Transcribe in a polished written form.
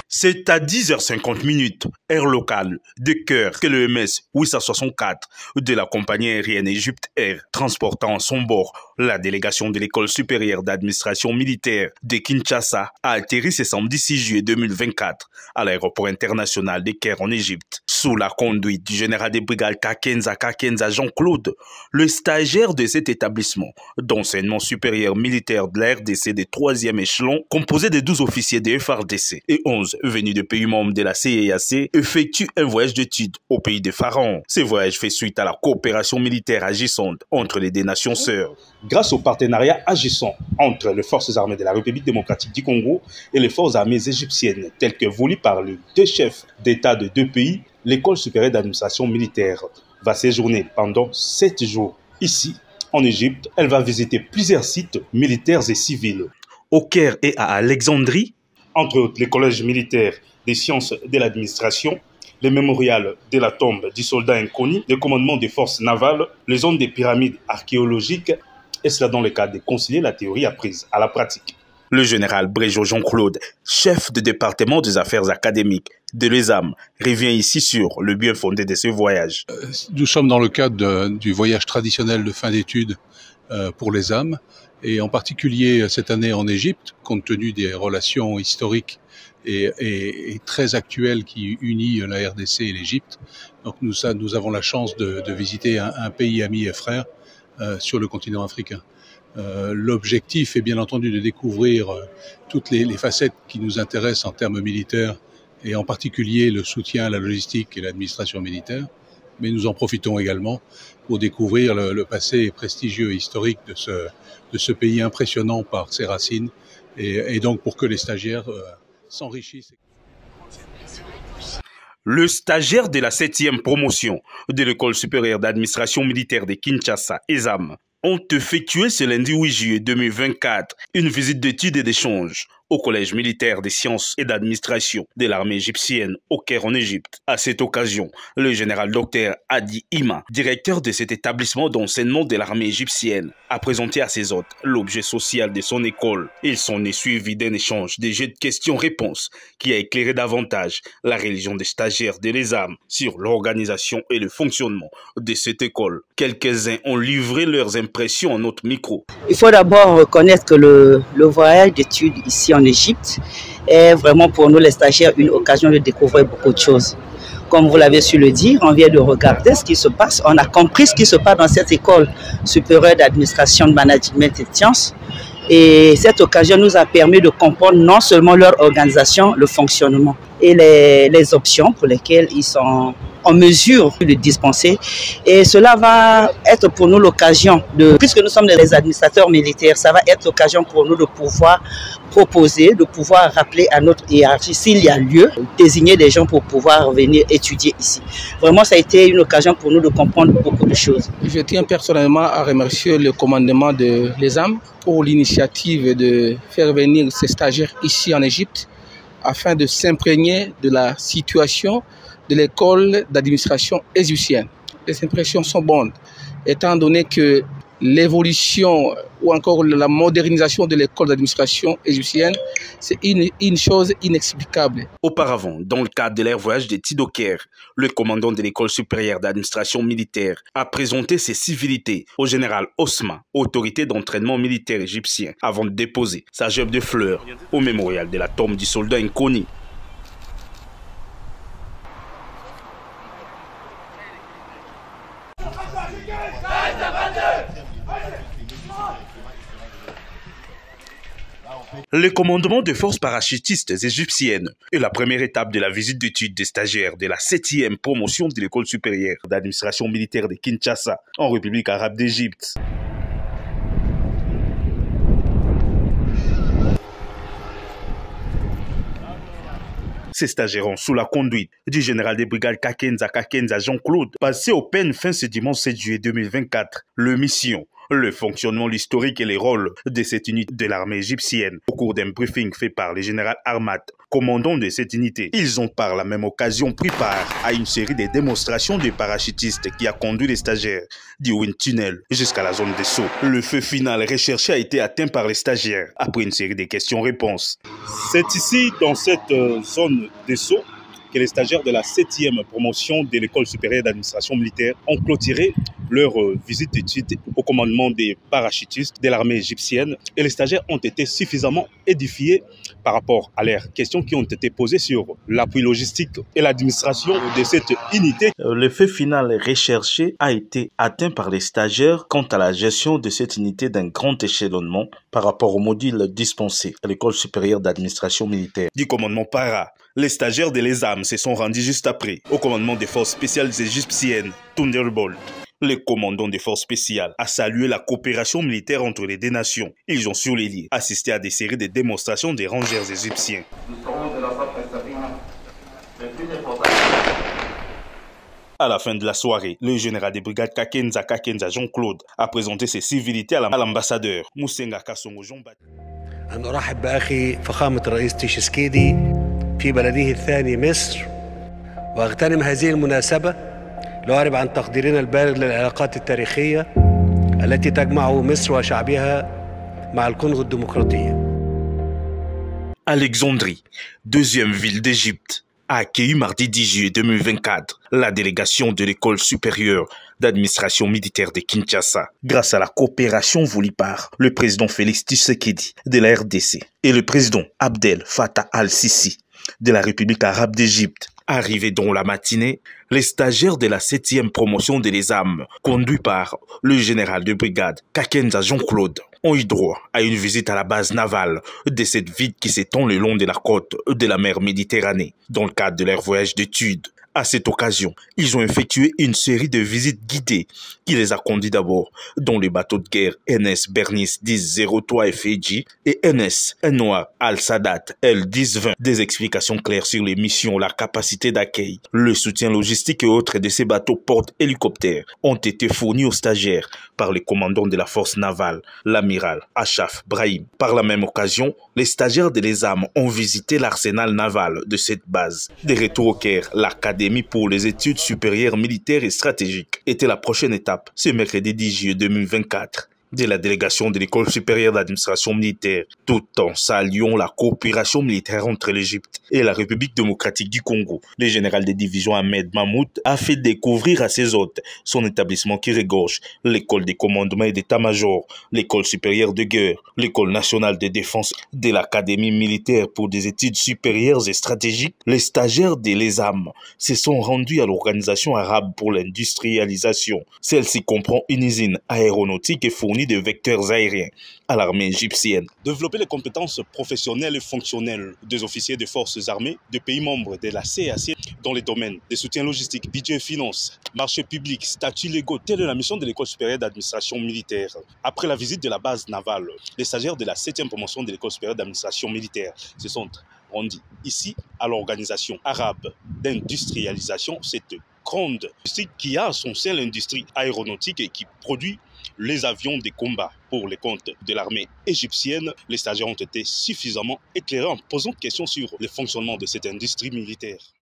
C'est à 10h50, heure locale, de cœur, que le MS 864 de la compagnie aérienne Egypte Air, transportant à son bord la délégation de l'école supérieure d'administration militaire de Kinshasa, a atterri ce samedi 6 juillet 2024 à l'aéroport international de Caire en Égypte. Sous la conduite du général de brigade Kakenza Jean-Claude, le stagiaire de cet établissement d'enseignement supérieur militaire de la RDC de 3e échelon, composé de 12 officiers de FARDC et 11 venus de pays membres de la CEAC, effectue un voyage d'études au pays des pharaons. Ce voyage fait suite à la coopération militaire agissante entre les deux nations sœurs. Grâce au partenariat agissant entre les forces armées de la République démocratique du Congo et les forces armées égyptiennes, telles que voulues par les deux chefs d'État de deux pays, l'école supérieure d'administration militaire va séjourner pendant 7 jours. Ici, en Égypte, elle va visiter plusieurs sites militaires et civils. Au Caire et à Alexandrie, entre autres les collèges militaires des sciences de l'administration, le mémorial de la tombe du soldat inconnu, le commandement des forces navales, les zones des pyramides archéologiques, et cela dans le cadre de concilier la théorie apprise à la pratique. Le général Bréjo Jean-Claude, chef de département des affaires académiques de l'ESAM, revient ici sur le bien fondé de ce voyage. Nous sommes dans le cadre du voyage traditionnel de fin d'études pour l'ESAM, et en particulier cette année en Égypte, compte tenu des relations historiques et très actuelles qui unissent la RDC et l'Égypte. Donc nous avons la chance de visiter un pays ami et frère sur le continent africain. L'objectif est bien entendu de découvrir toutes les facettes qui nous intéressent en termes militaires, et en particulier le soutien à la logistique et l'administration militaire. Mais nous en profitons également pour découvrir le passé prestigieux et historique de ce pays impressionnant par ses racines, et donc pour que les stagiaires s'enrichissent. Le stagiaire de la 7e promotion de l'école supérieure d'administration militaire de Kinshasa, ESAM, ont effectué ce lundi 8 juillet 2024 une visite d'études et d'échanges au Collège militaire des sciences et d'administration de l'armée égyptienne au Caire en Égypte. À cette occasion, le général Dr Hadi Ima, directeur de cet établissement d'enseignement de l'armée égyptienne, a présenté à ses hôtes l'objet social de son école. Ils s'en est suivi d'un échange de jeux de questions-réponses qui a éclairé davantage la religion des stagiaires de l'ESAM sur l'organisation et le fonctionnement de cette école. Quelques-uns ont livré leurs impressions en notre micro. Il faut d'abord reconnaître que le voyage d'études ici en Égypte est vraiment pour nous les stagiaires une occasion de découvrir beaucoup de choses. Comme vous l'avez su le dire, on vient de regarder ce qui se passe, on a compris ce qui se passe dans cette école supérieure d'administration, de management et de sciences. Et cette occasion nous a permis de comprendre non seulement leur organisation, le fonctionnement et les options pour lesquelles ils sont en mesure de dispenser. Et cela va être pour nous l'occasion puisque nous sommes des administrateurs militaires, ça va être l'occasion pour nous de pouvoir proposer, de pouvoir rappeler à notre hiérarchie s'il y a lieu, désigner des gens pour pouvoir venir étudier ici. Vraiment, ça a été une occasion pour nous de comprendre beaucoup de choses. Je tiens personnellement à remercier le commandement de l'ESAM pour l'initiative de faire venir ces stagiaires ici en Égypte afin de s'imprégner de la situation de l'école d'administration égyptienne. Les impressions sont bonnes, étant donné que l'évolution ou encore la modernisation de l'école d'administration égyptienne, c'est une chose inexplicable. Auparavant, dans le cadre de leur voyage d'études au Caire, le commandant de l'école supérieure d'administration militaire a présenté ses civilités au général Osma, autorité d'entraînement militaire égyptien, avant de déposer sa gerbe de fleurs au mémorial de la tombe du soldat inconnu. Le commandement des forces parachutistes égyptiennes est la première étape de la visite d'études des stagiaires de la 7e promotion de l'école supérieure d'administration militaire de Kinshasa en République arabe d'Égypte. Ces stagiaires ont, sous la conduite du général de brigade Kakenza Jean-Claude, passé au peine fin ce dimanche 7 juillet 2024, leur mission le fonctionnement, l'historique et les rôles de cette unité de l'armée égyptienne. Au cours d'un briefing fait par le général Armat, commandant de cette unité, ils ont par la même occasion pris part à une série de démonstrations de parachutistes qui a conduit les stagiaires du Wind Tunnel jusqu'à la zone de saut. Le feu final recherché a été atteint par les stagiaires après une série de questions-réponses. C'est ici, dans cette zone de saut, que les stagiaires de la 7e promotion de l'École supérieure d'administration militaire ont clôturé leur visite d'études au commandement des parachutistes de l'armée égyptienne. Et les stagiaires ont été suffisamment édifiés par rapport à leurs questions qui ont été posées sur l'appui logistique et l'administration de cette unité. Le fait final recherché a été atteint par les stagiaires quant à la gestion de cette unité d'un grand échelonnement par rapport au module dispensé à l'École supérieure d'administration militaire du commandement para. Les stagiaires de l'ESAM se sont rendus juste après au commandement des forces spéciales égyptiennes, Thunderbolt. Le commandant des forces spéciales a salué la coopération militaire entre les deux nations. Ils ont sur les lieux assisté à des séries de démonstrations des rangers égyptiens. À la fin de la soirée, le général des brigades Kakenza Jean-Claude a présenté ses civilités à l'ambassadeur Moussenga Kassongo Jean-Baptiste. في بلده الثاني مصر واغتنم هذه المناسبة لأعرب عن تقديرنا البالغ للعلاقات التاريخية التي تجمع مصر وشعبها مع الكونغو الديمقراطية. Alexandrie, deuxième ville d'Égypte, a accueilli mardi 10 juillet 2024 la délégation de l'École supérieure d'administration militaire de Kinshasa, grâce à la coopération voulue par le président Félix Tshisekedi de la RDC et le président Abdel Fattah al-Sisi de la République arabe d'Égypte. Arrivés dans la matinée, les stagiaires de la 7e promotion de l'ESAM, conduits par le général de brigade Kakenza Jean-Claude, ont eu droit à une visite à la base navale de cette ville qui s'étend le long de la côte de la mer Méditerranée, dans le cadre de leur voyage d'études. À cette occasion, ils ont effectué une série de visites guidées qui les a conduits d'abord dans les bateaux de guerre NS Bernice 10-03 FJ et NS Noir Al-Sadat L-10-20. Des explications claires sur les missions, la capacité d'accueil, le soutien logistique et autres de ces bateaux porte-hélicoptères ont été fournis aux stagiaires par le commandant de la force navale, l'amiral Achaf Brahim. Par la même occasion, les stagiaires de l'ESAM ont visité l'arsenal naval de cette base. De retour au Caire, l'Académie pour les études supérieures militaires et stratégiques était la prochaine étape ce mercredi 10 juillet 2024 de la délégation de l'École supérieure d'administration militaire, tout en saluant la coopération militaire entre l'Égypte et la République démocratique du Congo. Le général de division Ahmed Mahmoud a fait découvrir à ses hôtes son établissement qui regorge l'École des commandements et d'état-major, l'École supérieure de guerre, l'École nationale de défense de l'Académie militaire pour des études supérieures et stratégiques. Les stagiaires de l'ESAM se sont rendus à l'Organisation arabe pour l'industrialisation. Celle-ci comprend une usine aéronautique et fournit de vecteurs aériens à l'armée égyptienne. Développer les compétences professionnelles et fonctionnelles des officiers des forces armées de pays membres de la CAC dans les domaines des soutiens logistiques, budget et finances, marchés publics, statuts légaux, telle est la mission de l'École supérieure d'administration militaire. Après la visite de la base navale, les stagiaires de la 7e promotion de l'École supérieure d'administration militaire se sont rendus ici à l'Organisation arabe d'industrialisation, cette grande industrie qui a à son sein l'industrie aéronautique et qui produit les avions de combat pour les comptes de l'armée égyptienne. Les stagiaires ont été suffisamment éclairés en posant des questions sur le fonctionnement de cette industrie militaire.